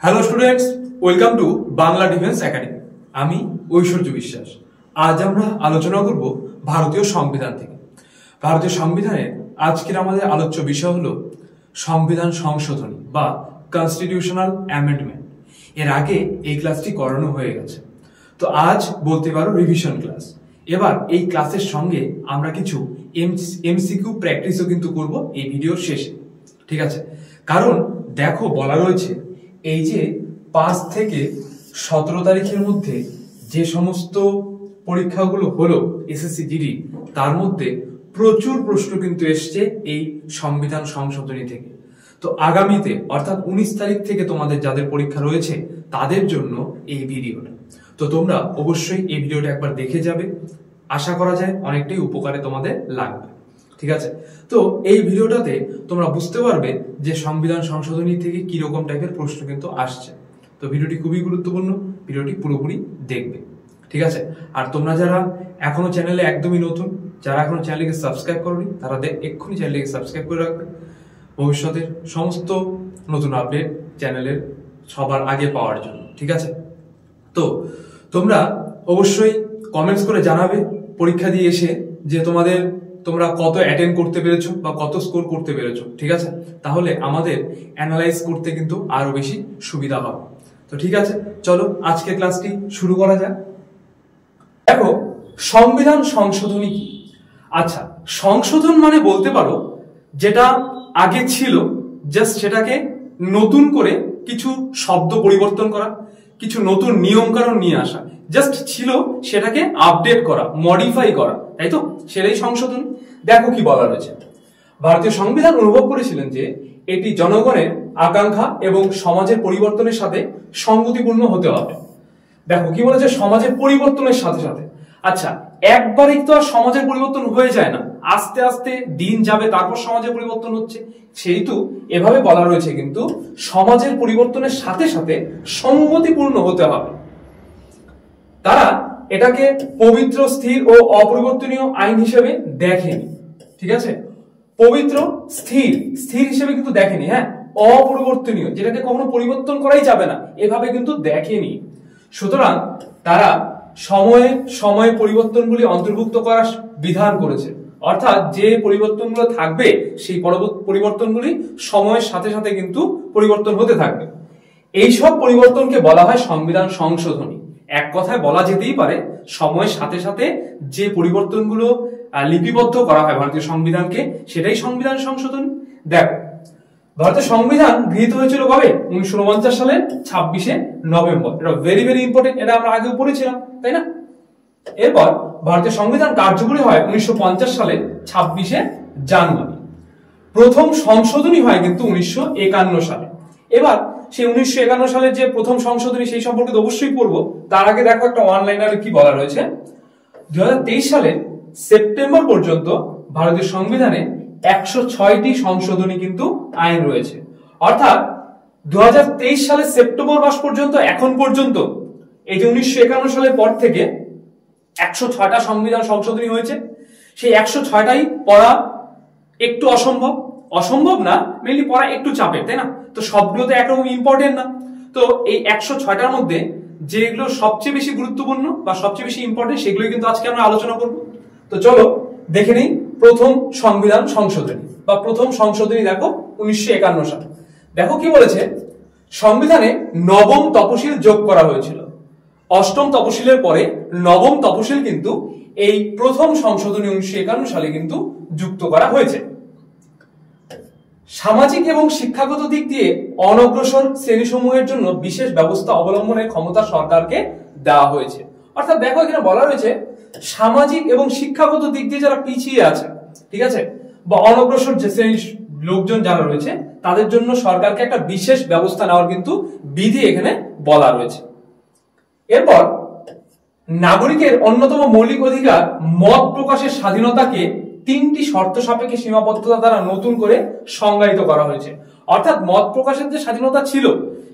Hello students, welcome to Bangla defence academy. আমি ঐশ্বর্য বিশ্বাস। আজ আমরা আলোচনা করব ভারতীয় সংবিধান থেকে। ভারতীয় সংবিধানের আজকের আমাদের আলোচ্য বিষয় হলো সংবিধান সংশোধনী বা কনস্টিটিউশনাল অ্যামেন্ডমেন্ট। এর আগে এই ক্লাসটি করানো হয়ে গেছে, তো আজ বলতে পারো রিভিশন ক্লাস। এবার এই ক্লাসের সঙ্গে আমরা কিছু এমসিকিউ প্র্যাকটিসও কিন্তু করব এই ভিডিওর শেষে, ঠিক আছে? কারণ দেখো, বলা রয়েছে এই যে 5 থেকে 17 তারিখের মধ্যে যে সমস্ত পরীক্ষাগুলো হলো এসএসসি জিডি, তার মধ্যে প্রচুর প্রশ্ন কিন্তু এসছে এই সংবিধান সংশোধনী থেকে। তো আগামীতে অর্থাৎ 19 তারিখ থেকে তোমাদের যাদের পরীক্ষা রয়েছে তাদের জন্য এই ভিডিওটা। তো তোমরা অবশ্যই এই ভিডিওটা একবার দেখে যাবে, আশা করা যায় অনেকটাই উপকারে তোমাদের লাগবে, ঠিক আছে? তো এই ভিডিওটাতে তোমরা বুঝতে পারবে যে সংবিধান সংশোধনী থেকে কি রকম টাইপের প্রশ্ন কিন্তু আসছে। তো ভিডিওটি খুবই গুরুত্বপূর্ণ, ভিডিওটি পুরোপুরি দেখবে, ঠিক আছে? আর তোমরা যারা এখনো চ্যানেলে একদমই নতুন, যারা এখনো চ্যানেলকে সাবস্ক্রাইব করোনি, তারা এক্ষুনি চ্যানেলকে সাবস্ক্রাইব করে রাখবে ভবিষ্যতের সমস্ত নতুন আপডেট চ্যানেলের সবার আগে পাওয়ার জন্য, ঠিক আছে? তো তোমরা অবশ্যই কমেন্টস করে জানাবে পরীক্ষা দিয়ে এসে যে তোমরা কত অ্যাটেন্ড করতে পেরেছো বা কত স্কোর করতে পেরেছো, ঠিক আছে? তাহলে আমাদের অ্যানালাইজ করতে কিন্তু আরো বেশি সুবিধা হবে। তো ঠিক আছে, চলো আজকে ক্লাসটি শুরু করা যাক। দেখো, সংবিধান সংশোধনী কি? আচ্ছা, সংশোধন মানে বলতে পারো যেটা আগে ছিল জাস্ট সেটাকে নতুন করে কিছু শব্দ পরিবর্তন করা, কিছু নতুন নিয়ম কানুন নিয়ে আসা, জাস্ট ছিল সেটাকে আপডেট করা, মডিফাই করা, তাই তো? সেটাই সংশোধন। দেখো কি বলা রয়েছে। ভারতীয় সংবিধান অনুভব করেছিলেন যে এটি জনগণের আকাঙ্ক্ষা এবং সমাজের পরিবর্তনের সাথে সঙ্গতিপূর্ণ হতে হবে। দেখো কি বলেছে, সমাজের পরিবর্তনের সাথে সাথে। আচ্ছা, একবারই তো আর সমাজের পরিবর্তন হয়ে যায় না, আস্তে আস্তে দিন যাবে তারপর সমাজের পরিবর্তন হচ্ছে। সেহেতু এভাবে বলা রয়েছে কিন্তু সমাজের পরিবর্তনের সাথে সাথে সঙ্গতিপূর্ণ হতে হবে। তারা এটাকে পবিত্র, স্থির ও অপরিবর্তনীয় আইন হিসেবে দেখেনি, ঠিক আছে? পবিত্র, স্থির হিসেবে কিন্তু দেখেনি, হ্যাঁ, অপরিবর্তনীয় যেটাকে কখনো পরিবর্তন করাই যাবে না এভাবে কিন্তু দেখেনি। সুতরাং তারা সময়ে পরিবর্তনগুলি অন্তর্ভুক্ত করার বিধান করেছে, অর্থাৎ যে পরিবর্তনগুলো থাকবে সেই পরিবর্তনগুলি সময়ের সাথে সাথে কিন্তু পরিবর্তন হতে থাকবে। এইসব পরিবর্তনকে বলা হয় সংবিধান সংশোধনী। এক কথায় বলা যেতেই পারে সময়ের সাথে সাথে যে পরিবর্তনগুলো লিপিবদ্ধ করা হয় ভারতীয় সংবিধানকে, সেটাই সংবিধান সংশোধনী। দেখো, ভারতের সংবিধান গৃহীত হয়েছিল কবে? 1949 সালের 26শে নভেম্বর। এটা ভেরি ভেরি ইম্পর্টেন্ট, এটা আমরা আগেও পড়েছিলাম, তাই না? এরপর ভারতীয় সংবিধান কার্যকরী হয় 1950 সালের 26শে জানুয়ারি। প্রথম সংশোধনী হয় কিন্তু 1951 সালে। এবার সেই 1951 সালের যে প্রথম সংশোধনী সেই সম্পর্কে অবশ্যই পড়বো। তার আগে দেখো একটা ওয়ানলাইনারে কি বলা রয়েছে। 2023 সালের সেপ্টেম্বর পর্যন্ত ভারতীয় সংবিধানে 106টি সংশোধনী কিন্তু আইন রয়েছে। অর্থাৎ 2023 সালের সেপ্টেম্বর মাস পর্যন্ত এখন পর্যন্ত এই যে 1951 সালের পর থেকে 106টা সংবিধান সংশোধনী হয়েছে। সেই 106টাই পড়া একটু অসম্ভব না, মেনলি পড়া একটু চাপের, তাই না? তো সবগুলো তো একরকম ইম্পর্টেন্ট না। তো এই 106টার মধ্যে যেগুলো সবচেয়ে বেশি গুরুত্বপূর্ণ বা সবচেয়ে বেশি ইম্পর্টেন্ট সেগুলোই কিন্তু আজকে আমরা আলোচনা করব। তো চলো দেখে নেই প্রথম সংবিধান সংশোধনী বা প্রথম সংশোধনী। দেখো 1951 সাল। দেখো কি বলেছে, সংবিধানে নবম তপশিল যোগ করা হয়েছিল। অষ্টম তপশিলের পরে নবম তপশিল কিন্তু এই প্রথম সংশোধনী 1951 সালে কিন্তু যুক্ত করা হয়েছে। সামাজিক এবং শিক্ষাগত দিক দিয়ে অনগ্রসর শ্রেণীসমূহের জন্য বিশেষ ব্যবস্থা অবলম্বনের ক্ষমতা সরকারকে দেওয়া হয়েছে। অর্থাৎ দেখো এখানে বলা রয়েছে সামাজিক এবং শিক্ষাগত দিক দিয়ে যারা পিছিয়ে আছে, ঠিক আছে, বা অনগ্রসর যে শ্রেণীর লোকজন যারা রয়েছে তাদের জন্য সরকারকে একটা বিশেষ ব্যবস্থা নেওয়ার কিন্তু বিধি এখানে বলা রয়েছে। এরপর নাগরিকের অন্যতম মৌলিক অধিকার মত প্রকাশের স্বাধীনতাকে 3টি শর্ত সাপেক্ষে সীমাবদ্ধতা দ্বারা নতুন করে সংজ্ঞায়িত করা হয়েছে। অর্থাৎ মত প্রকাশের যে স্বাধীনতা ছিল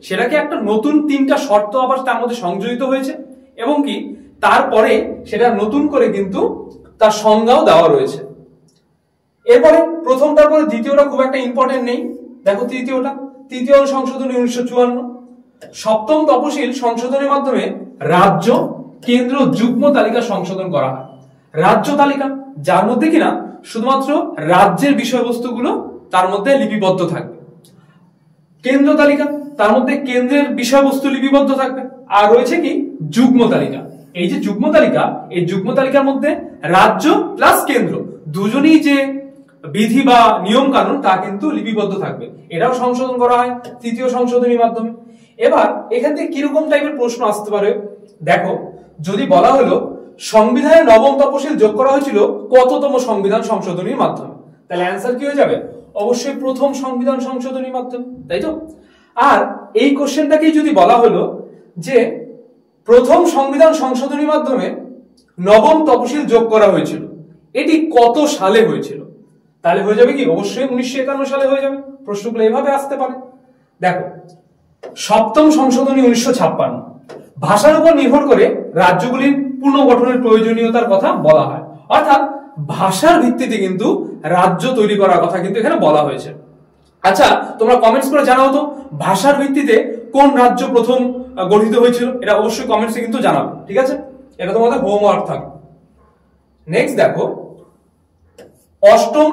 সেটাকে একটা নতুন 3টা শর্ত আবার তার মধ্যে সংযোজিত হয়েছে এবং কি তারপরে সেটা নতুন করে কিন্তু তার সংজ্ঞাও দেওয়া রয়েছে। এরপরে প্রথমটার পরে দ্বিতীয়টা খুব একটা ইম্পর্টেন্ট নেই। দেখো তৃতীয় সংশোধনী 1954। সপ্তম তফসিল সংশোধনের মাধ্যমে রাজ্য কেন্দ্র যুগ্ম তালিকা সংশোধন করা হয়। রাজ্য তালিকা যার মধ্যে কিনা শুধুমাত্র রাজ্যের বিষয়বস্তুগুলো তার মধ্যে লিপিবদ্ধ থাকবে। কেন্দ্র তালিকা তার মধ্যে কেন্দ্রের বিষয়বস্তু লিপিবদ্ধ থাকবে। আর রয়েছে কি যুগ্ম তালিকা। এই যে যুগ্ম তালিকা, এই যুগ্ম তালিকার মধ্যে রাজ্য প্লাস কেন্দ্র দুজনেই যে বিধি বা নিয়ম কানুন তা কিন্তু লিপিবদ্ধ থাকবে। এটাও সংশোধন করা হয় তৃতীয় সংশোধনীর মাধ্যমে। এবার এখান থেকে কিরকম টাইপের প্রশ্ন আসতে পারে দেখো, যদি বলা হলো সংবিধানে নবম তফসিল যোগ করা হয়েছিল কততম সংবিধান সংশোধনীর মাধ্যমে, তাহলে অ্যান্সার কি হয়ে যাবে? অবশ্যই প্রথম সংবিধান সংশোধনীর মাধ্যমে, তাই তো? আর এই কোশ্চেনটাকেই যদি বলা হলো যে প্রথম সংবিধান সংশোধনীর মাধ্যমে নবম তফসিল যোগ করা হয়েছিল, এটি কত সালে হয়েছিল, তাহলে হয়ে যাবে কি অবশ্যই 1951 সালে হয়ে যাবে। প্রশ্নগুলো এভাবে আসতে পারে। দেখো, সপ্তম সংশোধনী 1956, ভাষার উপর নির্ভর করে রাজ্যগুলির পুনর্গঠনের প্রয়োজনীয়তার কথা বলা হয়। অর্থাৎ ভাষার ভিত্তিতে কিন্তু রাজ্য তৈরি করার কথা কিন্তু এখানে বলা হয়েছে। আচ্ছা, তোমরা কমেন্টস করে জানাও তো ভাষার ভিত্তিতে কোন রাজ্য প্রথম গঠিত হয়েছিল, এটা অবশ্যই কমেন্টসে কিন্তু জানাবে, ঠিক আছে? এটা তোমাদের হোমওয়ার্ক থাকবে। নেক্সট দেখো, অষ্টম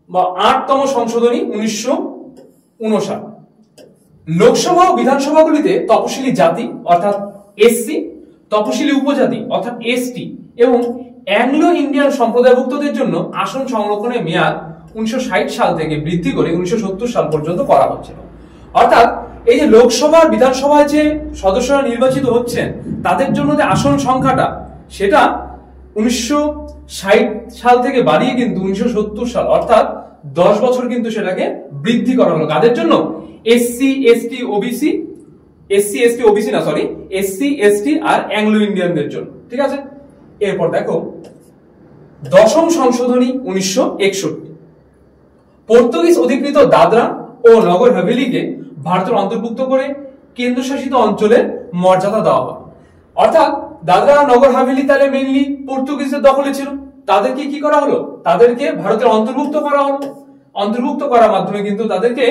বা 8তম সংশোধনী 1959, লোকসভা ও বিধানসভাগুলিতে তপশিলি জাতি অর্থাৎ এসসি, তপশিলি উপজাতি অর্থাৎ এসটি এবং অ্যাংলো ইন্ডিয়ান সম্প্রদায়ভুক্তদের জন্য আসন সংরক্ষণের মেয়াদ 1960 সাল থেকে বৃদ্ধি করে 1970 সাল পর্যন্ত করা হচ্ছিল। অর্থাৎ এই যে লোকসভা বিধানসভায় যে সদস্যরা নির্বাচিত হচ্ছেন তাদের জন্য যে আসন সংখ্যাটা সেটা 1960 সাল থেকে বাড়িয়ে কিন্তু 1970 সাল অর্থাৎ 10 বছর কিন্তু সেটাকে বৃদ্ধি করা হলো। কাদের জন্য? SC ST OBC, SC ST আর অ্যাংলো ইন্ডিয়ানদের জন্য, ঠিক আছে? এরপর দেখো, দশম সংশোধনী 1961, পর্তুগিজ অধিকৃত দাদরা ও নগর হাভেলিকে ভারতের অন্তর্ভুক্ত করে কেন্দ্রশাসিত অঞ্চলের মর্যাদা দেওয়া হয়। অর্থাৎ দাদরা আর নগর হাভেলি তাহলে মেইনলি পর্তুগিজদের দখলে ছিল, তাদেরকে কি করা হলো? তাদেরকে ভারতের অন্তর্ভুক্ত করা হলো। অন্তর্ভুক্ত করার মাধ্যমে কিন্তু তাদেরকে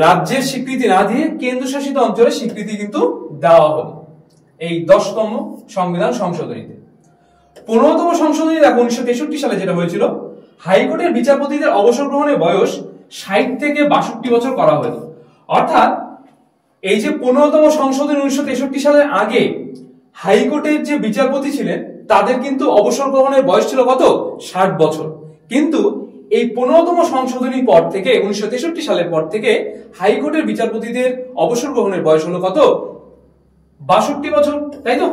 রাজ্যের স্বীকৃতি না দিয়ে কেন্দ্রশাসিত অঞ্চলের স্বীকৃতি কিন্তু দেওয়া হলো এই 10তম সংবিধান সংশোধনীতে। 15তম সংশোধনী দেখো 1963 সালে যেটা হয়েছিল, হাইকোর্টের বিচারপতিদের অবসর গ্রহণের বয়স 60 থেকে 62 বছর করা হলো। অর্থাৎ এই যে 15তম সংশোধনী 1963 সালের আগে হাইকোর্টের যে বিচারপতি ছিলেন তাদের কিন্তু অবসর গ্রহণের বয়স ছিল কত? 60 বছর। কিন্তু এই 15তম সংশোধনীর পর থেকে 1963 সালের পর থেকে হাইকোর্টের বিচারপতিদের অবসর গ্রহণের বয়স হলো কত? 62 বছর, তাই তো?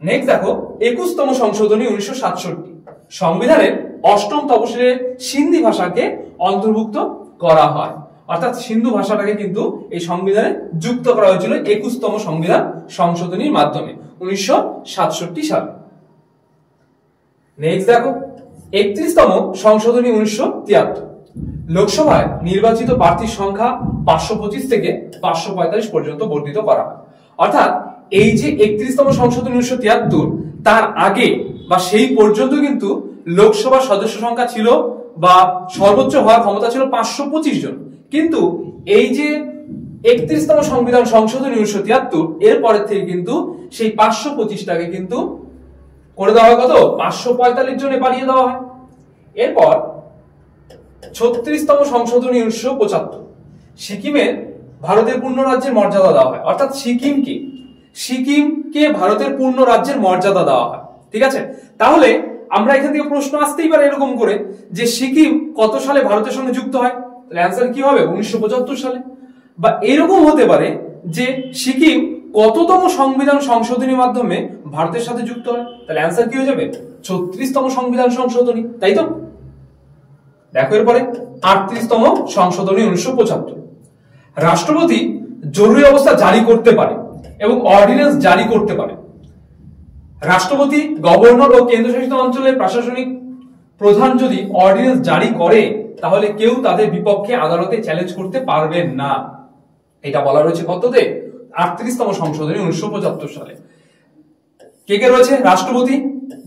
নেক্সট দেখো, 21তম সংশোধনী 1967, সংবিধানের অষ্টম তফসিলে সিন্ধি ভাষাকে অন্তর্ভুক্ত করা হয়। অর্থাৎ সিন্ধু ভাষাটাকে কিন্তু এই সংবিধানে যুক্ত করা হয়েছিল 21তম সংবিধান সংশোধনীর মাধ্যমে 1967 সালে। নেক্সট দেখো, 31তম সংশোধনী 1973, লোকসভায় নির্বাচিত প্রার্থীর সংখ্যা 525 থেকে 545 পর্যন্ত বর্ধিত করা হয়। অর্থাৎ এই যে 31তম সংশোধনী 1973 তার আগে বা সেই পর্যন্ত কিন্তু লোকসভার সদস্য সংখ্যা ছিল বা সর্বোচ্চ হওয়ার ক্ষমতা ছিল 525 জন। কিন্তু এই যে 31তম সংবিধান সংশোধনী 1973 এর পরের থেকে কিন্তু সেই 525টাকে কিন্তু করে দেওয়া হয় কত? 545 জনে বাড়িয়ে দেওয়া হয়। এরপর 36তম সংশোধনী 1975, সিকিমের ভারতের পূর্ণ রাজ্যের মর্যাদা দেওয়া হয়। অর্থাৎ সিকিমকে ভারতের পূর্ণ রাজ্যের মর্যাদা দেওয়া হয়, ঠিক আছে? তাহলে আমরা এখান থেকে প্রশ্ন আসতেই পারে এরকম করে যে সিকিম কত সালে ভারতের সঙ্গে যুক্ত হয়, তাহলে অ্যান্সার কি হবে? 1975 সালে। বা এরকম হতে পারে যে সিকিম কততম সংবিধান সংশোধনীর মাধ্যমে ভারতের সাথে যুক্ত হয়, তাহলে অ্যান্সার কি হয়ে যাবে? 36তম সংবিধান সংশোধনী, তাই তো? দেখো এরপরে 38তম সংশোধনী 1975, রাষ্ট্রপতি জরুরি অবস্থা জারি করতে পারে এবং অর্ডিন্যান্স জারি করতে পারে। রাষ্ট্রপতি, গভর্নর ও কেন্দ্রশাসিত অঞ্চলের প্রশাসনিক প্রধান যদি অর্ডিন্যান্স জারি করে তাহলে কেউ তাদের বিপক্ষে আদালতে চ্যালেঞ্জ করতে পারবেন না। এটা বলা রয়েছে কততে? 38তম সংশোধনী 1975 সালে। কে কে রয়েছে? রাষ্ট্রপতি,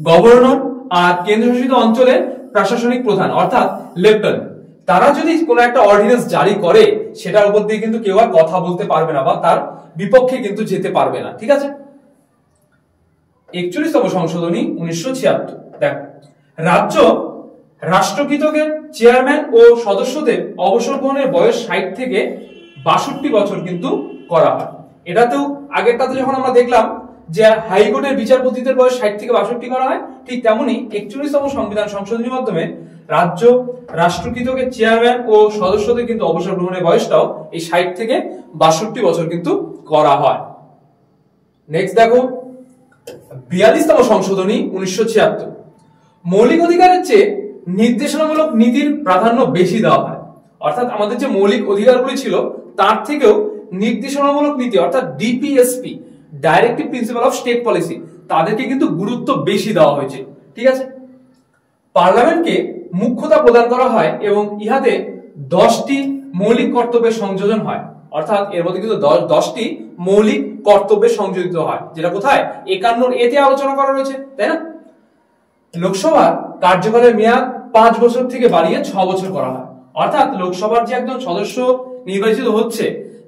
গভর্নর আর কেন্দ্রশাসিত অঞ্চলের প্রশাসনিক প্রধান অর্থাৎ লেফটেন্যান্ট, তারা যদি কোনো একটা অর্ডিন্যান্স জারি করে সেটার উপর দিয়ে কিন্তু কেউ আর কথা বলতে পারবে না বা তার বিপক্ষে কিন্তু যেতে পারবে না। ঠিক আছে, 41তম সংশোধনী 1976। দেখ, রাজ্য রাষ্ট্রকৃতকে চেয়ারম্যান ও সদস্যদের অবসর গ্রহণের বয়স 60 থেকে 62 বছর কিন্তু করা হয়। এটাতেও আগেরটাতে যখন আমরা দেখলাম যে হাইকোর্টের বিচারপতিদের বয়স 60 থেকে 62 করা হয়, ঠিক তেমনি 41তম সংবিধান সংশোধনীর মাধ্যমে রাজ্য রাষ্ট্রকৃতকে চেয়ারম্যান ও সদস্যদের কিন্তু অবসর গ্রহণের বয়সটাও এই 60 থেকে 62 বছর কিন্তু করা হয়। নেক্সট দেখো 42তম সংশোধনী 1976। মৌলিক অধিকারের চেয়ে নির্দেশনামূলক নীতির প্রাধান্য বেশি দেওয়া হয়। অর্থাৎ আমাদের যে মৌলিক অধিকারগুলি ছিল তার থেকেও নির্দেশনামূলক নীতি অর্থাৎ DPSP, directive principle of state policy, তাদেরকে কিন্তু গুরুত্ব বেশি দেওয়া হয়েছে। ঠিক আছে, পার্লামেন্টকে মুখ্যতা প্রদান করা হয় এবং ইহাতে 10টি মৌলিক কর্তব্যের সংযোজন হয়। অর্থাৎ এর মধ্যে কিন্তু 10টি মৌলিক কর্তব্যে সংযোজিত হয়, যেটা কোথায় 51 এতে আলোচনা করা রয়েছে, তাই না? লোকসভার কার্যকালের মেয়াদ 5 বছর থেকে বাড়িয়ে 6 বছর করা হয়। অর্থাৎ লোকসভার যে একজন সদস্য নির্বাচিত হচ্ছে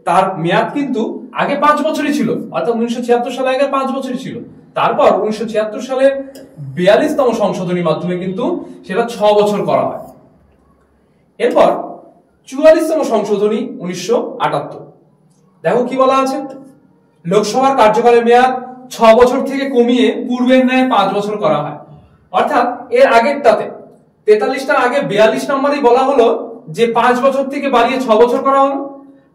তার মেয়াদ কিন্তু আগে 5 বছরই ছিল, অর্থাৎ 1976 সালে আগে 5 বছরই ছিল। তারপর 1976 সালে 42তম সংশোধনীর মাধ্যমে কিন্তু সেটা 6 বছর করা হয়। এরপর 44তম সংশোধনী 1978। দেখো কি বলা আছে, লোকসভার কার্যকালের মেয়াদ 6 বছর থেকে কমিয়ে পূর্বের ন্যায় 5 বছর করা হয়। অর্থাৎ এর আগেরটাতে 43টার আগে 42 নম্বরেই বলা হলো যে 5 বছর থেকে বাড়িয়ে 6 বছর করা হলো।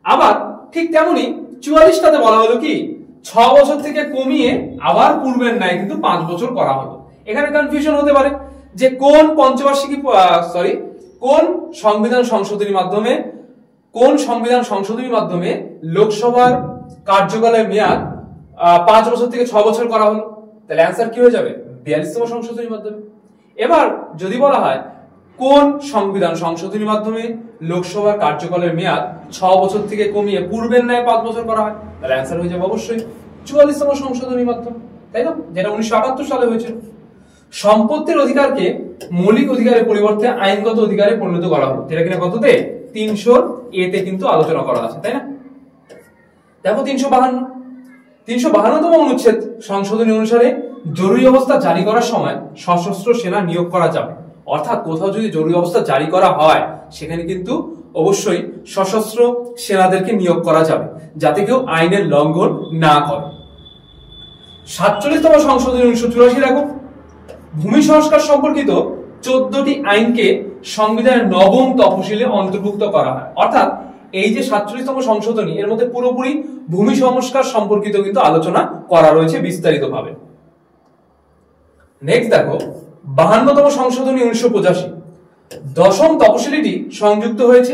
আবার ঠিক তেমনি 44টাতে বলা হলো কি 6 বছর থেকে কমিয়ে আবার পূর্বের ন্যায় কিন্তু 5 বছর করা হলো। এখানে কনফিউশন হতে পারে যে কোন পঞ্চবার্ষিকী কোন সংবিধান সংশোধনীর মাধ্যমে লোকসভার কার্যকালের মেয়াদ 5 বছর থেকে 6 বছর করা হলো। তাহলে অ্যান্সার কি হয়ে যাবে? 42তম সংশোধনীর মাধ্যমে। এবার যদি বলা হয় কোন সংবিধান সংশোধনীর মাধ্যমে লোকসভার কার্যকালের মেয়াদ 6 বছর থেকে কমিয়ে পূর্বের ন্যায় 5 বছর করা হয়, তাহলে অ্যান্সার হয়ে যাবে অবশ্যই 44তম সংশোধনীর মাধ্যমে, তাই না? যেটা 1978 সালে হয়েছিল। সম্পত্তির অধিকারকে মৌলিক অধিকারের পরিবর্তে আইনগত অধিকারে পরিণত করা হলো, যেটা কিনা কততে 300 তে কিন্তু আলোচনা করা আছে, তাই না? দেখো 352তম অনুচ্ছেদ সংশোধনী অনুসারে জরুরি অবস্থা জারি করার সময় সশস্ত্র সেনা নিয়োগ করা যাবে। অর্থাৎ কোথাও যদি জরুরি অবস্থা জারি করা হয় সেখানে কিন্তু অবশ্যই সশস্ত্র সেনাদেরকে নিয়োগ করা যাবে, যাতে কেউ আইনের লঙ্ঘন না করে। 47তম সংশোধনী 1984। দেখো, ভূমি সংস্কার সম্পর্কিত 14টি আইনকে সংবিধানের 9ম তফসিলে অন্তর্ভুক্ত করা হয়। অর্থাৎ এই যে 47তম সংশোধনী এর মধ্যে পুরোপুরি ভূমি সংস্কার সম্পর্কিত কিন্তু আলোচনা করা রয়েছে বিস্তারিতভাবে। নেক্সট দেখো 52তম সংশোধনী 1985। 10ম তফসিলটি সংযুক্ত হয়েছে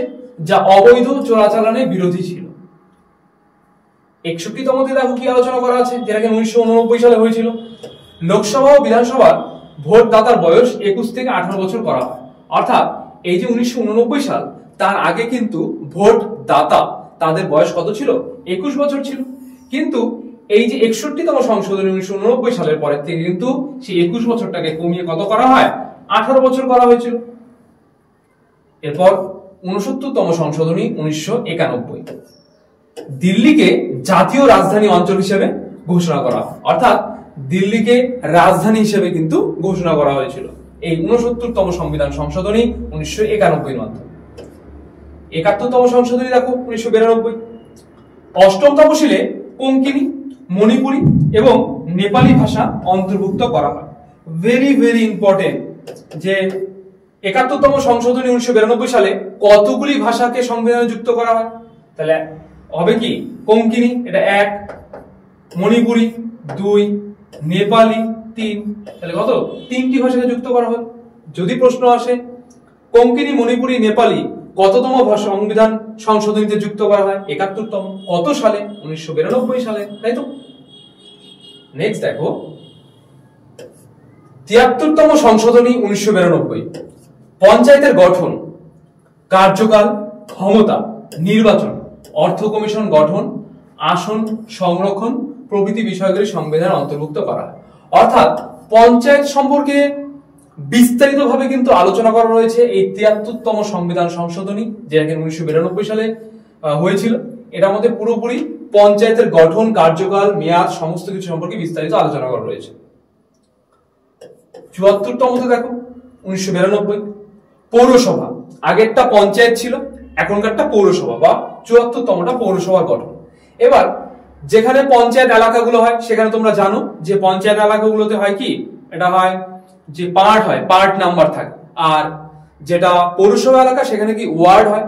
যা অবৈধ চোরাচালানের বিরোধী ছিল। 61তমতে দেখো কি আলোচনা করা আছে, যেটা 1989 সালে হয়েছিল। লোকসভা ও বিধানসভার ভোটদাতার বয়স 21 থেকে 18 বছর করা হয়। অর্থাৎ এই যে 1989 সাল, তার আগে কিন্তু ভোটদাতা তাদের বয়স কত ছিল? 21 বছর ছিল। কিন্তু এই যে 61তম সংশোধনী 1989 সালের পরের থেকে কিন্তু সেই 21 বছরটাকে কমিয়ে কত করা হয়? 18 বছর করা হয়েছিল। এরপর 69তম সংশোধনী 1991। দিল্লিকে জাতীয় রাজধানী অঞ্চল হিসেবে ঘোষণা করা হয়। অর্থাৎ দিল্লিকে রাজধানী হিসেবে কিন্তু ঘোষণা করা হয়েছিল এই 69তম সংবিধান সংশোধনী 1991 মাধ্যমে। 71তম সংশোধনী দেখো 1992। 8ম তফসিলে কোঙ্কনি, মণিপুরি এবং নেপালি ভাষা অন্তর্ভুক্ত করা হয়। ভেরি ভেরি ইম্পর্টেন্ট যে 71তম সংশোধনী 1992 সালে কতগুলি ভাষাকে সংবিধানে যুক্ত করা হয়? তাহলে হবে কি কোঙ্কনি এটা 1, মণিপুরি 2, নেপালি 3, তাহলে কত 3টি ভাষাকে যুক্ত করা হয়। যদি প্রশ্ন আসে কোঙ্কনি, মণিপুরি, নেপালি কততম ভাষা সংবিধান সংশোধনীতে যুক্ত করা হয়? 71তম। কত সালে? 1992 সালে, তাই তো? নেক্সট দেখো 73তম সংশোধনী 1992। পঞ্চায়েতের গঠন, কার্যকাল, ক্ষমতা, নির্বাচন, অর্থ কমিশন গঠন, আসন সংরক্ষণ প্রভৃতি বিষয়গুলি সংবিধানে অন্তর্ভুক্ত করা হয়। অর্থাৎ পঞ্চায়েত সম্পর্কে বিস্তারিতভাবে কিন্তু আলোচনা করা রয়েছে এই ৭৩তম সংবিধান সংশোধনী, যেটা 1992 সালে হয়েছিল। এটার মধ্যে পুরোপুরি পঞ্চায়েতের গঠন, কার্যকাল, মেয়াদ সমস্ত কিছু সম্পর্কে বিস্তারিত আলোচনা করা রয়েছে। ৭৪তমতে দেখো 1992 পৌরসভা, আগেরটা পঞ্চায়েত ছিল, এখনকারটা পৌরসভা বা ৭৪তমটা পৌরসভার গঠন। এবার যেখানে পঞ্চায়েত এলাকাগুলো হয় সেখানে তোমরা জানো যে পঞ্চায়েত এলাকাগুলোতে হয় কি, এটা হয় যে পার্ট নাম্বার থাকে, আর যেটা পৌরসভা এলাকা সেখানে কি ওয়ার্ড হয়।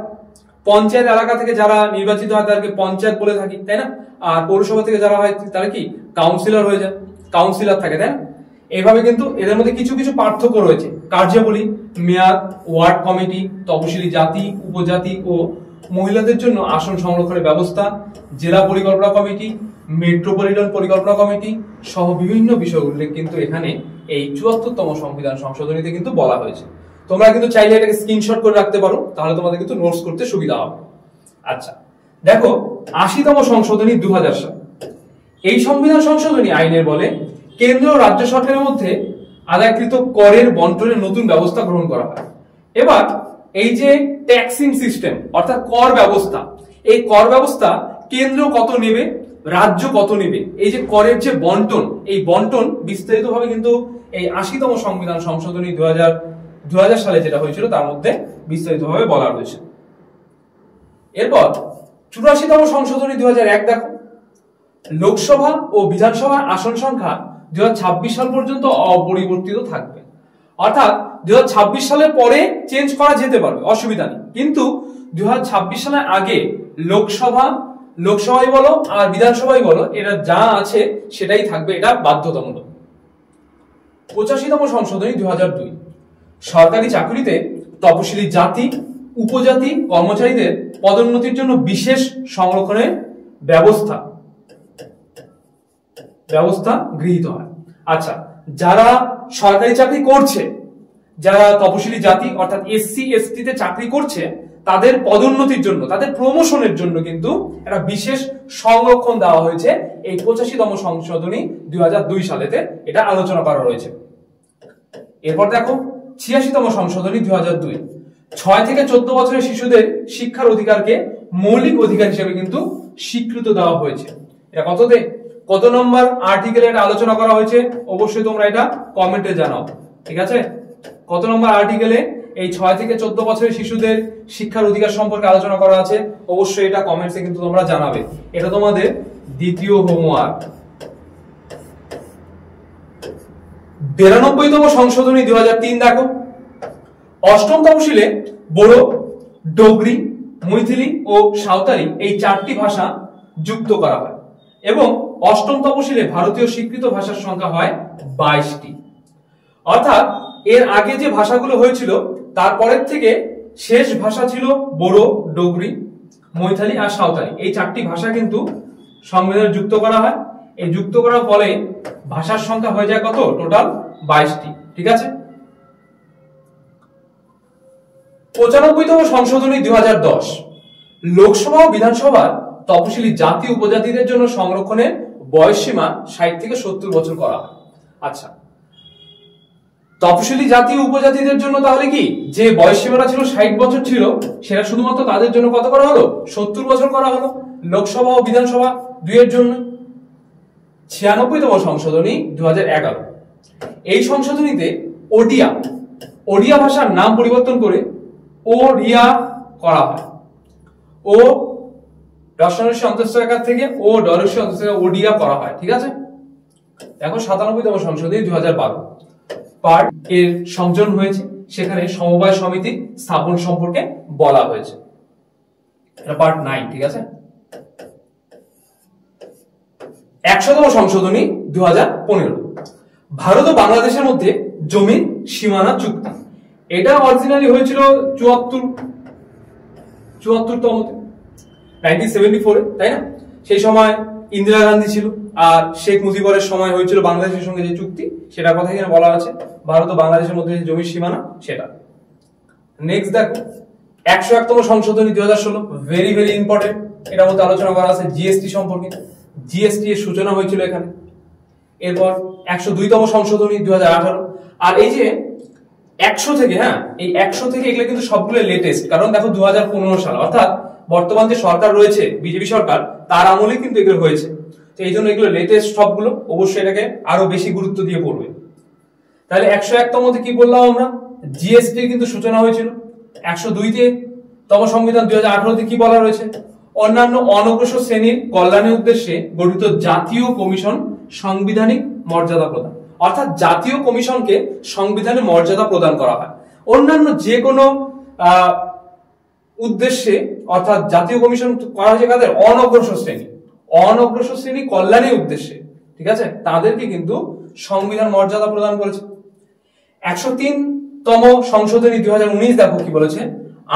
পঞ্চায়েত এলাকা থেকে যারা নির্বাচিত হয় তাদেরকে পঞ্চায়েত বলে থাকি, তাই না? আর পৌরসভা থেকে যারা হয় তারা কি কাউন্সিলর হয়ে যায়, কাউন্সিলর থাকে, তাই না? এইভাবে কিন্তু এদের মধ্যে কিছু কিছু পার্থক্য রয়েছে। কার্যাবলী, মেয়াদ, ওয়ার্ড কমিটি, তপশিলি জাতি, উপজাতি ও মহিলাদের জন্য আসন সংরক্ষণের ব্যবস্থা, জেলা পরিকল্পনা কমিটি, মেট্রোপলিটন পরিকল্পনা কমিটি সহ বিভিন্ন বিষয়গুলো কিন্তু এখানে এই ৭৪তম সংবিধান সংশোধনীতে কিন্তু বলা হয়েছে। তোমরা কিন্তু চাইলে এটাকে স্ক্রিনশট করে রাখতে পারো, তাহলে তোমাদের কিন্তু নোটস করতে সুবিধা হবে। আচ্ছা দেখো ৮০তম সংশোধনী ২০০০ সাল। এই সংবিধান সংশোধনী আইনের বলে কেন্দ্র ও রাজ্য সরকারের মধ্যে আদায়কৃত করের বন্টনের নতুন ব্যবস্থা গ্রহণ করা হয়। এবার এই যে ট্যাক্সিং সিস্টেম অর্থাৎ কর ব্যবস্থা, এই কর ব্যবস্থা কেন্দ্র কত নেবে, রাজ্য কত নেবে, এই যে করের যে বন্টন, এই বন্টন বিস্তারিতভাবে কিন্তু এই ৮০তম সংবিধান সংশোধনী ২০০০ সালে যেটা হয়েছিল তার মধ্যে বিস্তারিতভাবে বলা রয়েছে। এরপর ৮৪তম সংশোধনী ২০০১ দেখো, লোকসভা ও বিধানসভার আসন সংখ্যা ২০২৬ সাল পর্যন্ত অপরিবর্তিত থাকবে। অর্থাৎ ২০২৬ সালের পরে চেঞ্জ করা যেতে পারবে, অসুবিধা নেই, কিন্তু ২০২৬ সালের আগে লোকসভাই বলো আর বিধানসভাই বলো, এটা যা আছে সেটাই থাকবে, এটা বাধ্যতামূলক। ৮৫তম সংশোধনী ২০০২ সরকারি চাকরিতে তপশিলি জাতি, উপজাতি কর্মচারীদের পদোন্নতির জন্য বিশেষ সংরক্ষণের ব্যবস্থা গৃহীত হয়। আচ্ছা, যারা সরকারি চাকরি করছে, যারা তপশিলি জাতি অর্থাৎ এসসি এসটি তে চাকরি করছে, তাদের পদোন্নতির জন্য, তাদের প্রমোশনের জন্য কিন্তু একটা বিশেষ সংরক্ষণ দেওয়া হয়েছে এই ৮৫তম সংশোধনী ২০০২ সালেতে, এটা আলোচনা করা রয়েছে। এরপর দেখো ৮৬তম সংশোধনী ২০০২ ৬ থেকে ১৪ বছরের শিশুদের শিক্ষার অধিকারকে মৌলিক অধিকার হিসেবে কিন্তু স্বীকৃত দেওয়া হয়েছে। এটা কত নম্বর আর্টিকেলে এটা আলোচনা করা হয়েছে অবশ্যই তোমরা এটা কমেন্টে জানাও, ঠিক আছে? কত নম্বর আর্টিকেলে এই ৬ থেকে ১৪ বছরের শিশুদের শিক্ষার অধিকার সম্পর্কে আলোচনা করা আছে অবশ্যই এটা কমেন্টসে কিন্তু তোমরা জানাবে। এটা তোমাদের দ্বিতীয় হোমওয়ার্ক। ৯২তম সংশোধনী ২০০৩ দেখো, অষ্টম তফসিলে বড়ো, ডোগরি, মৈথিলি ও সাঁওতালি এই ৪টি ভাষা যুক্ত করা হয় এবং অষ্টম তফসিলে ভারতীয় স্বীকৃত ভাষার সংখ্যা হয় ২২টি। অর্থাৎ এর আগে যে ভাষাগুলো হয়েছিল তারপরের থেকে শেষ ভাষা ছিল বড়ো, ডোগরি, মৈথালি আর সাঁওতালি, এই ৪টি ভাষা কিন্তু সংবিধানে যুক্ত করা হয়। এই যুক্ত করার ফলে ভাষার সংখ্যা হয়ে যায় কত, টোটাল ২২টি, ঠিক আছে? ৯৫তম সংশোধনী ২০১০ লোকসভা ও বিধানসভার তপশিলি জাতি উপজাতিদের জন্য সংরক্ষণের বয়সসীমা ৬০ থেকে ৭০ বছর করা হয়। আচ্ছা, তপশিলি জাতি উপজাতিদের জন্য তাহলে কি যে বয়সসীমাটা ছিল ৬০ বছর ছিল, সেটা শুধুমাত্র তাদের জন্য কত করা হলো, ৭০ বছর করা হলো, লোকসভা ও বিধানসভা দুইয়ের জন্য। ৯৬তম সংশোধনী ২০১১ এই সংশোধনীতে ওড়িয়া ভাষার নাম পরিবর্তন করে ওড়িয়া করা হয়। ও রস্বই অন্তঃস্থ থেকে ও ডরস্বই অন্তঃস্থ ওড়িয়া করা হয়, ঠিক আছে? দেখো ৯৭তম সংশোধনী ২০১২ পার্ট এর সংযোজন হয়েছে, সেখানে সমবায় সমিতি স্থাপন সম্পর্কে বলা হয়েছে, এটা পার্ট ৯, ঠিক আছে? ১০০তম সংশোধনী ২০১৫ ভারত ও বাংলাদেশের মধ্যে জমির সীমানা চুক্তি, এটা অরিজিনালি হয়েছিল ৭৪তমতে 1974, তাই না? সেই সময় ইন্দিরা গান্ধী ছিল আর শেখ মুজিবুরের সময় হয়েছিল বাংলাদেশের সঙ্গে যে চুক্তি, সেটার কথা এখানে বলা আছে, ভারত ও বাংলাদেশের মধ্যে যে জমির সীমানা সেটা। নেক্সট দেখো ১০১তম সংশোধনী ২০১৬ ভেরি ভেরি ইম্পর্টেন্ট, এটার মধ্যে আলোচনা করা আছে জিএসটি সম্পর্কে, জিএসটি এর সূচনা হয়েছিল এখানে। এরপর ১০২তম সংশোধনী ২০১৮, আর এই যে 100 থেকে, হ্যাঁ এই 100 থেকে এগুলো কিন্তু সবগুলো লেটেস্ট, কারণ দেখো 2015 সাল, অর্থাৎ বর্তমান যে সরকার রয়েছে বিজেপি সরকার, তার আমলে কিন্তু এগুলো হয়েছে। তো এই জন্য এগুলো লেটেস্ট সবগুলো, অবশ্যই এটাকে আরো বেশি গুরুত্ব দিয়ে পড়বে। তাহলে 101তম মধ্যে কি বললাম আমরা, জিএসটি কিন্তু সূচনা হয়েছিল। 102তম সংবিধান 2018তে কি বলা রয়েছে, অন্যান্য অনগ্রসর শ্রেণীর কল্যাণের উদ্দেশ্যে গঠিত জাতীয় কমিশন সাংবিধানিক মর্যাদা প্রদান, অর্থাৎ জাতীয় কমিশনকে সংবিধানে মর্যাদা প্রদান করা হয়। অন্যান্য যে কোনো উদ্দেশ্যে, অর্থাৎ জাতীয় কমিশন করা হয়েছে কাদের, অনগ্রসর শ্রেণী কল্যাণের উদ্দেশ্যে, ঠিক আছে, তাদেরকে কিন্তু সংবিধান মর্যাদা প্রদান করেছে। 103তম সংশোধনী 2019 দেখো কি বলেছে,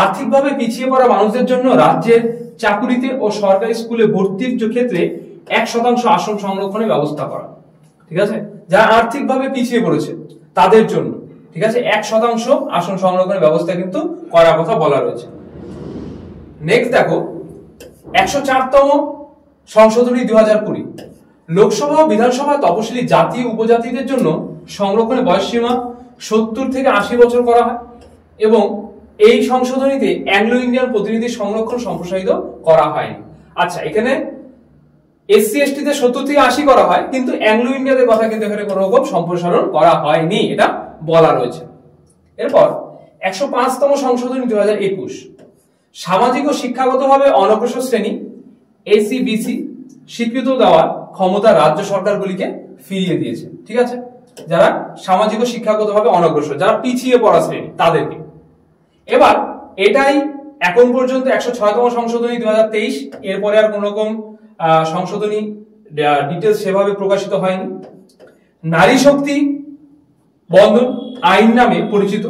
আর্থিকভাবে পিছিয়ে পড়া মানুষদের জন্য রাজ্যের চাকুরিতে ও সরকারি স্কুলে ভর্তির ক্ষেত্রে 1% আসন সংরক্ষণের ব্যবস্থা করা, ঠিক আছে, যারা আর্থিকভাবে পিছিয়ে পড়েছে তাদের জন্য, ঠিক আছে, 1% আসন সংরক্ষণের ব্যবস্থা কিন্তু করার কথা বলা রয়েছে। নেক্সট দেখো 104তম সংশোধনী 2020, লোকসভা ও বিধানসভা তপশিলি জাতি উপজাতিদের জন্য সংরক্ষণের বয়সসীমা 70 থেকে 80 বছর করা হয়, এবং এই সংশোধনীতে অ্যাংলো ইন্ডিয়ান প্রতিনিধি সংরক্ষণ সম্প্রসারিত করা হয়নি। আচ্ছা, এখানে এসসি এসটি তে 70 থেকে 80 করা হয়, কিন্তু অ্যাংলো ইন্ডিয়াদের কথা কিন্তু এখানে কোনো রকম সম্প্রসারণ করা হয়নি, এটা বলা রয়েছে। এরপর 105তম সংশোধনী 2021, সামাজিক ও শিক্ষাগতভাবে অনগ্রসর শ্রেণী এসসি বিসি স্বীকৃত দেওয়ার ক্ষমতা রাজ্য সরকারগুলিকে ফিরিয়ে দিয়েছে, ঠিক আছে, যারা সামাজিক ও শিক্ষাগতভাবে অনগ্রসর, যারা পিছিয়ে পড়া শ্রেণী তাদেরকে। এবার এটাই এখন পর্যন্ত 106তম সংশোধনী 2023, এরপরে আর কোন রকম সংশোধনী ডিটেলস সেভাবে প্রকাশিত হয়নি। নারী শক্তি বন্ধন আইন নামে পরিচিত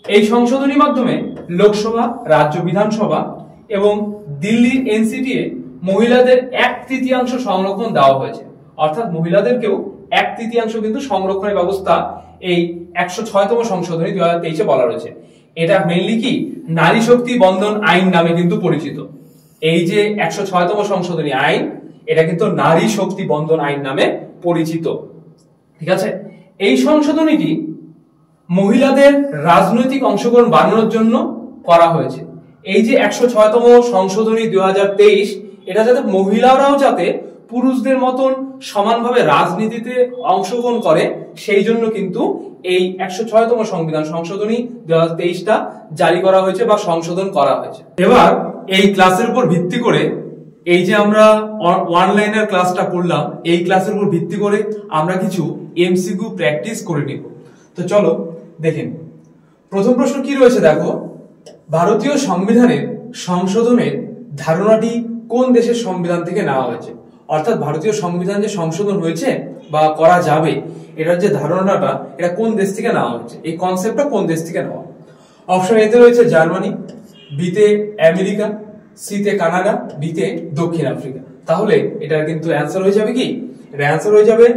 এই সংশোধনীর মাধ্যমে লোকসভা, রাজ্য বিধানসভা এবং দিল্লির এনসিটিএ মহিলাদের 1/3 সংরক্ষণ দেওয়া হয়েছে, অর্থাৎ মহিলাদেরকেও 1/3 কিন্তু সংরক্ষণের ব্যবস্থা এই 106তম সংশোধনী 2023 বলা রয়েছে। এটা মেইনলি কি, নারী শক্তি বন্ধন আইন নামে কিন্তু পরিচিত। এই যে 106তম সংশোধনী আইন, এটা কিন্তু নারী শক্তি বন্ধন আইন নামে পরিচিত, ঠিক আছে। এই সংশোধনীটি মহিলাদের রাজনৈতিক অংশগ্রহণ বাড়ানোর জন্য করা হয়েছে। এই যে 106তম সংশোধনী 2023, এটা যাতে মহিলারাও যাতে পুরুষদের মতন সমানভাবে রাজনীতিতে অংশগ্রহণ করে, সেই জন্য কিন্তু এই 106তম সংবিধান সংশোধনী 2023টা জারি করা হয়েছে বা সংশোধন করা হয়েছে। এবার এই ক্লাসের উপর ভিত্তি করে, এই যে আমরা অনলাইনের ক্লাসটা করলাম, এই ক্লাসের উপর ভিত্তি করে আমরা কিছু এমসিকিউ প্র্যাকটিস করে নিব। তো চলো দেখেন, প্রথম প্রশ্ন কি রয়েছে দেখো, ভারতীয় সংবিধানের সংশোধনের ধারণাটি কোন দেশের সংবিধান থেকে নেওয়া হয়েছে, অর্থাৎ ভারতীয় সংবিধান যে সংশোধন হয়েছে বা করা যাবে, এটার যে ধারণাটা, এটা কোন দেশ থেকে নেওয়া হয়েছে, এই কনসেপ্টটা কোন দেশ থেকে নেওয়া। অপশন এতে রয়েছে জার্মানি, বিতে আমেরিকা, সিতে কানাডা, ডিতে দক্ষিণ আফ্রিকা। তাহলে এটার কিন্তু অ্যান্সার হয়ে যাবে কি, এর অ্যান্সার হয়ে যাবে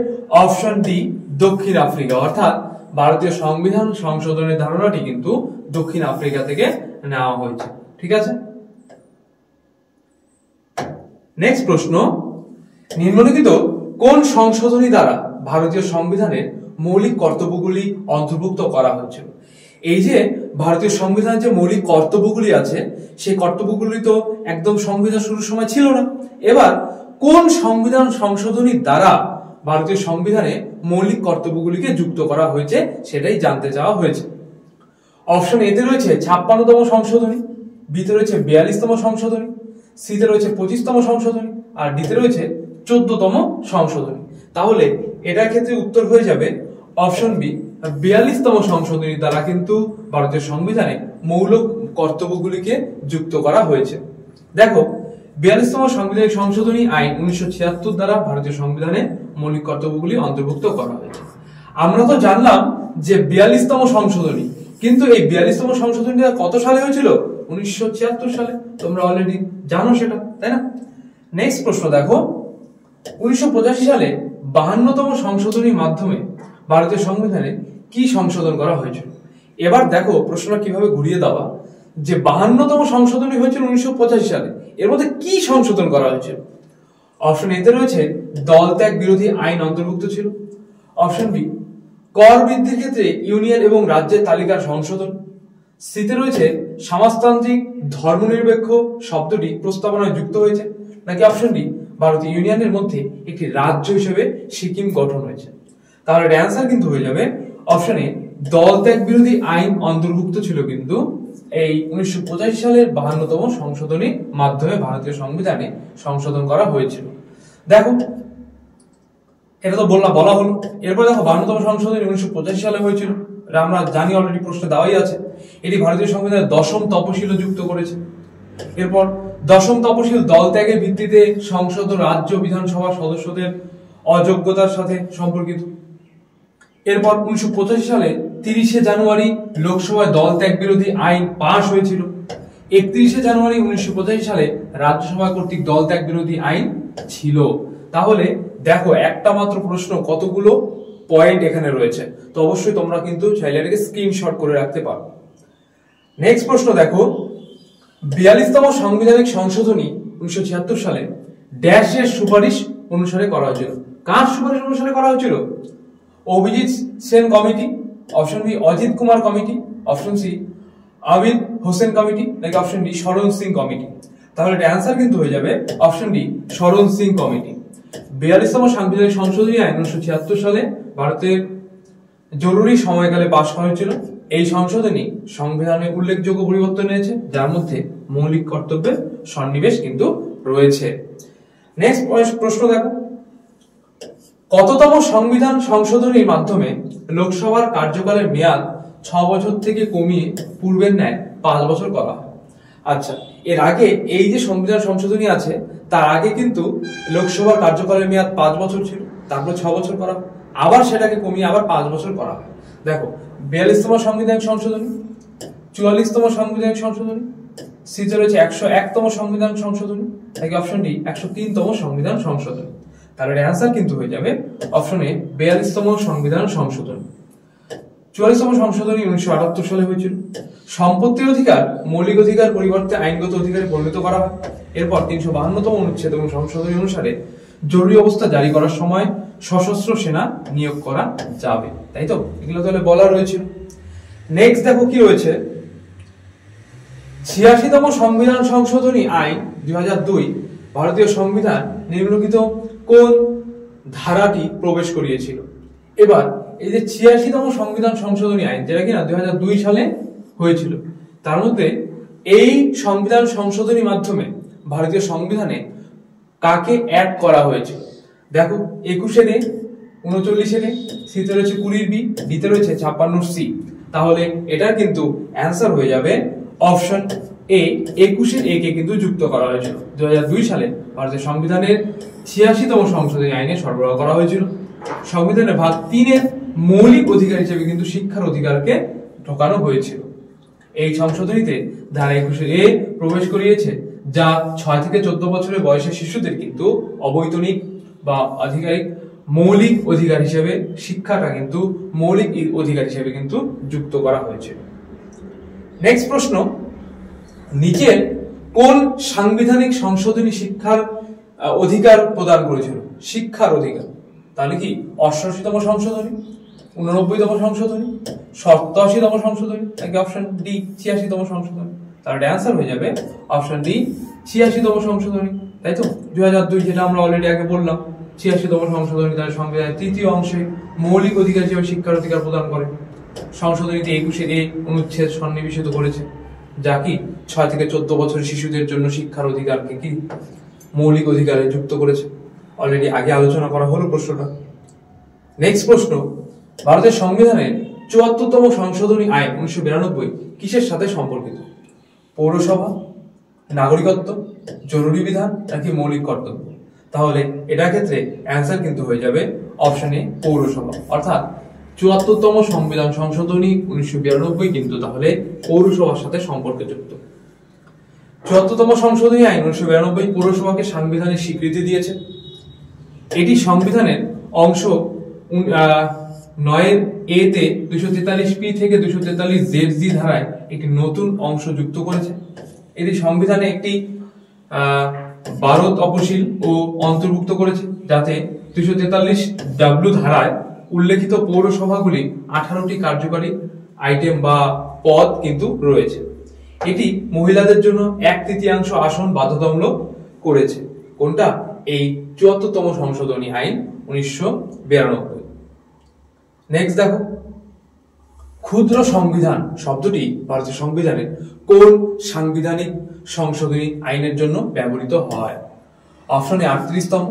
অপশন ডি, দক্ষিণ আফ্রিকা। অর্থাৎ ভারতীয় সংবিধান সংশোধনের ধারণাটি কিন্তু দক্ষিণ আফ্রিকা থেকে নেওয়া হয়েছে, ঠিক আছে। নেক্সট প্রশ্ন, নিম্নলিখিত কোন সংশোধনী দ্বারা ভারতীয় সংবিধানের মৌলিক কর্তব্যগুলি অন্তর্ভুক্ত করা হয়েছিল। এই যে ভারতীয় সংবিধানের যে মৌলিক কর্তব্যগুলি আছে, সেই কর্তব্যগুলি তো একদম সংবিধান শুরুর সময় ছিল না। এবার কোন সংবিধান সংশোধনীর দ্বারা ভারতীয় সংবিধানে মৌলিক কর্তব্যগুলিকে যুক্ত করা হয়েছে, সেটাই জানতে চাওয়া হয়েছে। অপশন এতে রয়েছে 56তম সংশোধনী, বিতে রয়েছে 42তম সংশোধনী, সিতে রয়েছে 25তম সংশোধনী, আর ডিতে রয়েছে 14তম সংশোধনী। তাহলে এটার ক্ষেত্রে উত্তর হয়ে যাবে অপশন বি, 42তম সংশোধনীর দ্বারা কিন্তু ভারতীয় সংবিধানে মৌলিক কর্তব্যগুলিকে যুক্ত করা হয়েছে। দেখো 42তম সাংবিধানিক সংশোধনী আইন 1976 দ্বারা ভারতীয় সংবিধানে মৌলিক কর্তব্যগুলি অন্তর্ভুক্ত করা হয়েছে। আমরা তো জানলাম যে 42তম সংশোধনী, কিন্তু এই 42তম সংশোধনীটা কত সালে হয়েছিল, 1976 সালে। তোমরা অলরেডি জানো সেটা, তাই না। নেক্সট প্রশ্ন দেখো, 1985 সালে 52তম সংশোধনীর মাধ্যমে ভারতীয় সংবিধানে কি সংশোধন করা হয়েছিল। এবার দেখো প্রশ্নটা কিভাবে ঘুরিয়ে দেওয়া, যে 52তম সংশোধনী হয়েছিল 1985 সালে, এর মধ্যে কি সংশোধন করা হয়েছিল। অপশন এতে রয়েছে দল ত্যাগ বিরোধী আইন অন্তর্ভুক্ত ছিল, অপশন বি কর বৃদ্ধির ক্ষেত্রে ইউনিয়ন এবং রাজ্যের তালিকার সংশোধন। সিতে রয়েছে সমাজতান্ত্রিক ধর্মনিরপেক্ষ শব্দটি প্রস্তাবনায় যুক্ত হয়েছে, নাকি অপশন ডি ভারতীয় ইউনিয়নের মধ্যে একটি রাজ্য হিসেবে সিকিম গঠন হয়েছে। তাহলে এর অ্যান্সার কিন্তু হয়ে যাবে অপশন এ, দল ত্যাগ বিরোধী আইন অন্তর্ভুক্ত ছিল কিন্তু এই 1985 সালের 52তম সংশোধনীর মাধ্যমে ভারতীয় সংবিধানে সংশোধন করা হয়েছিল। দেখো এটা তো বলা হলো। এরপর দেখো 52তম সংশোধনী 1985 সালে হয়েছিল, আমরা জানি অলরেডি, প্রশ্ন দেওয়াই আছে। এটি ভারতীয় সংবিধানের 10ম তপশিল যুক্ত করেছে। এরপর 10ম তপশিল দল ত্যাগের ভিত্তিতে সংসদ ও রাজ্য বিধানসভা সদস্যদের অযোগ্যতার সাথে সম্পর্কিত। এরপর 1985 সালে 30শে জানুয়ারি লোকসভায় দল ত্যাগ বিরোধী আইন পাশ হয়েছিল। 31শে জানুয়ারি 1985 সালে রাজ্যসভা কর্তৃক দল ত্যাগ বিরোধী আইন ছিল। তাহলে দেখো একটা মাত্র প্রশ্ন, কতগুলো পয়েন্ট এখানে রয়েছে, তো অবশ্যই তোমরা কিন্তু চাইলে এটাকে স্ক্রিনশট করে রাখতে পারো। নেক্সট প্রশ্ন দেখো, 42তম সাংবিধানিক সংশোধনী 1976 সালে ড্যাশের সুপারিশ অনুসারে করা হয়েছিল। কার সুপারিশ অনুসারে করা হয়েছিল? Abhijit Sen committee, option B Ajit Kumar committee, option C Abid Hossain committee, নাকি option D Sharan Singh committee. তাহলে এটা অ্যান্সার কিন্তু হয়ে যাবে option D Sharan Singh committee. 42তম সাংবিধানিক সংশোধনী আইন 1976 সালে ভারতের জরুরি সময়কালে পাশ করা হয়েছিল। এই সংশোধনী সংবিধানে উল্লেখযোগ্য পরিবর্তন এনেছে, যার মধ্যে মৌলিক কর্তব্যের সন্নিবেশ কিন্তু রয়েছে। নেক্সট প্রশ্ন দেখো, কততম সংবিধান সংশোধনীর মাধ্যমে লোকসভার কার্যকালের মেয়াদ 6 বছর থেকে কমিয়ে পূর্বের ন্যায় 5 বছর করা হয়? আচ্ছা, এর আগে এই যে সংবিধান সংশোধনী আছে, তার আগে কিন্তু লোকসভার কার্যকালের মেয়াদ 5 বছর ছিল, তারপর 6 বছর করা হয়, আবার সেটাকে কমিয়ে আবার 5 বছর করা হয়। দেখো 42তম সাংবিধানিক সংশোধনী, 44তম সাংবিধানিক সংশোধনী, সিতে রয়েছে 101তম সংবিধান সংশোধনী, নাকি অপশন ডি 103তম সংবিধান সংশোধনী। তাহলে অ্যান্সার কিন্তু হয়ে যাবে অপশনে 42তম সংবিধান সংশোধনী। 44তম সংশোধনী 1978 সালে হয়েছিল। সম্পত্তির অধিকার মৌলিক অধিকার পরিবর্তে আইনগত অধিকারে পরিণত করা হয়। এরপর 352তম অনুচ্ছেদ এবং সংশোধনী অনুসারে জরুরি অবস্থা জারি করার সময় সশস্ত্র সেনা নিয়োগ করা যাবে, তাই তো? এগুলো তাহলে বলা রয়েছে। নেক্সট দেখো কি রয়েছে, 86তম সংবিধান সংশোধনী আইন 2002 ভারতীয় সংবিধান নিম্নলিখিত কোন ধারাটি প্রবেশ করিয়েছিল? এবার এই যে 86তম সংবিধান সংশোধনী আইন, যেটা কিনা 2002 সালে হয়েছিল, তার মধ্যে এই সংবিধান সংশোধনীর মাধ্যমে ভারতীয় সংবিধানে কাকে অ্যাড করা হয়েছিল? দেখো 21 এ, 39 এ, সিতে রয়েছে 20 বি, ডিতে রয়েছে 56 সি। তাহলে এটার কিন্তু অ্যান্সার হয়ে যাবে অপশন এ, 21 এ কে কিন্তু যুক্ত করা হয়েছিল। 2002 সালে ভারতের সংবিধানের 86তম সংশোধনী আইনে সরবরাহ করা হয়েছিল। সংবিধানের ভাগ 3 এর মৌলিক অধিকার হিসেবে কিন্তু শিক্ষার অধিকারকে ঢোকানো হয়েছিল। এই সংশোধনীতে ধারা 21 এ প্রবেশ করিয়েছে, যা 6 থেকে 14 বছরের বয়সের শিশুদের কিন্তু অবৈতনিক বা আধিকারিক মৌলিক অধিকার হিসেবে শিক্ষাটা কিন্তু মৌলিক অধিকার হিসেবে কিন্তু যুক্ত করা হয়েছে। নেক্সট প্রশ্ন, নিচের কোন সাংবিধানিক সংশোধনী শিক্ষার অধিকার প্রদান করেছিল? শিক্ষার অধিকার, তাহলে কি 88তম সংশোধনী, 89তম সংশোধনী, 87তম সংশোধনী, নাকি অপশন ডি 86তম সংশোধনী? তাহলে অ্যান্সার হয়ে যাবে অপশন ডি 86তম সংশোধনী, তাই তো? 2002, যেটা আমরা অলরেডি আগে বললাম, 86তম সংশোধনী তার সংবিধানের 3য় অংশে মৌলিক অধিকার হিসেবে শিক্ষার অধিকার প্রদান করে। সংশোধনীতে 21 এ অনুচ্ছেদ সন্নিবেশিত করেছে, যা কি 6 থেকে 14 বছরের শিশুদের জন্য শিক্ষার অধিকারকে কি মৌলিক অধিকারে যুক্ত করেছে। অলরেডি আগে আলোচনা করা হলো প্রশ্নটা। নেক্সট প্রশ্ন, ভারতের সংবিধানের 74তম সংশোধনী আইন 1992 কিসের সাথে সম্পর্কিত? পৌরসভা, নাগরিকত্ব, জরুরি বিধান, নাকি মৌলিক কর্তব্য? তাহলে এটার ক্ষেত্রে অ্যান্সার কিন্তু হয়ে যাবে অপশনে পৌরসভা, অর্থাৎ 74তম সংবিধান সংশোধনী 1992 কিন্তু তাহলে পৌরসভার সাথে সম্পর্কযুক্ত। 74তম সংশোধনী আইন 1992 পৌরসভাকে সাংবিধানিক স্বীকৃতি দিয়েছে। এটি সংবিধানের অংশ 9 এ তে 243 পি থেকে 243 জেড জি ধারায় একটি নতুন অংশ যুক্ত করেছে। এটি সংবিধানে একটি 12 তপশিল ও অন্তর্ভুক্ত করেছে, যাতে 243 ডাব্লিউ ধারায় উল্লেখিত পৌরসভাগুলি 18টি কার্যকারী আইটেম বা পদ কিন্তু রয়েছে। এটি মহিলাদের জন্য 1/3 আসন বাধ্যতামূলক করেছে। কোনটা? এই 74তম সংশোধনী আইন 1992। নেক্সট দেখো, ক্ষুদ্র সংবিধান শব্দটি ভারতীয় সংবিধানের কোন সাংবিধানিক সংশোধনী আইনের জন্য ব্যবহৃত হয়? অপশন এ 38তম,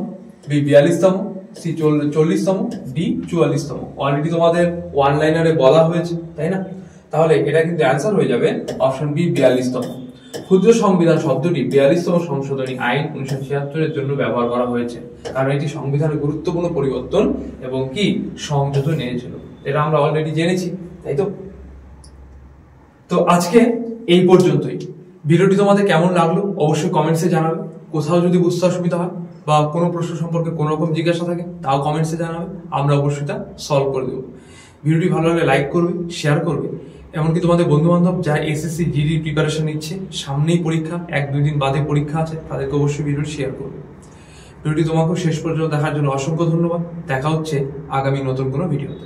বি 42তম, সি 40তম, ডি 44তম। অলরেডি তোমাদের ওয়ান লাইনারে বলা হয়েছে, তাই না? তাহলে এটা কিন্তু অ্যান্সার হয়ে যাবে অপশন বি 42তম। ক্ষুদ্র সংবিধান শব্দটি 42তম সংশোধনী আইন 1976 এর জন্য ব্যবহার করা হয়েছে, কারণ এটি সংবিধানের গুরুত্বপূর্ণ পরিবর্তন এবং কি সংযোজন এনেছিল। এটা আমরা অলরেডি জেনেছি, তাই তো? তো আজকে এই পর্যন্তই। ভিডিওটি তোমাদের কেমন লাগলো অবশ্যই কমেন্টসে জানাবে। কোথাও যদি বুঝতে অসুবিধা হয় বা কোনো প্রশ্ন সম্পর্কে কোনো রকম জিজ্ঞাসা থাকে তাও কমেন্টসে জানাবে, আমরা অবশ্যই তা সলভ করে দেবো। ভিডিওটি ভালো লাগলে লাইক করবে, শেয়ার করবে, এমনকি তোমাদের বন্ধু বান্ধব যারা এসএসসি জিডি প্রিপারেশন নিচ্ছে, সামনেই পরীক্ষা, 1-2 দিন বাদে পরীক্ষা আছে, তাদেরকে অবশ্যই ভিডিওটি শেয়ার করবে। ভিডিওটি তোমাকে শেষ পর্যন্ত দেখার জন্য অসংখ্য ধন্যবাদ। দেখা হচ্ছে আগামী নতুন কোনো ভিডিওতে।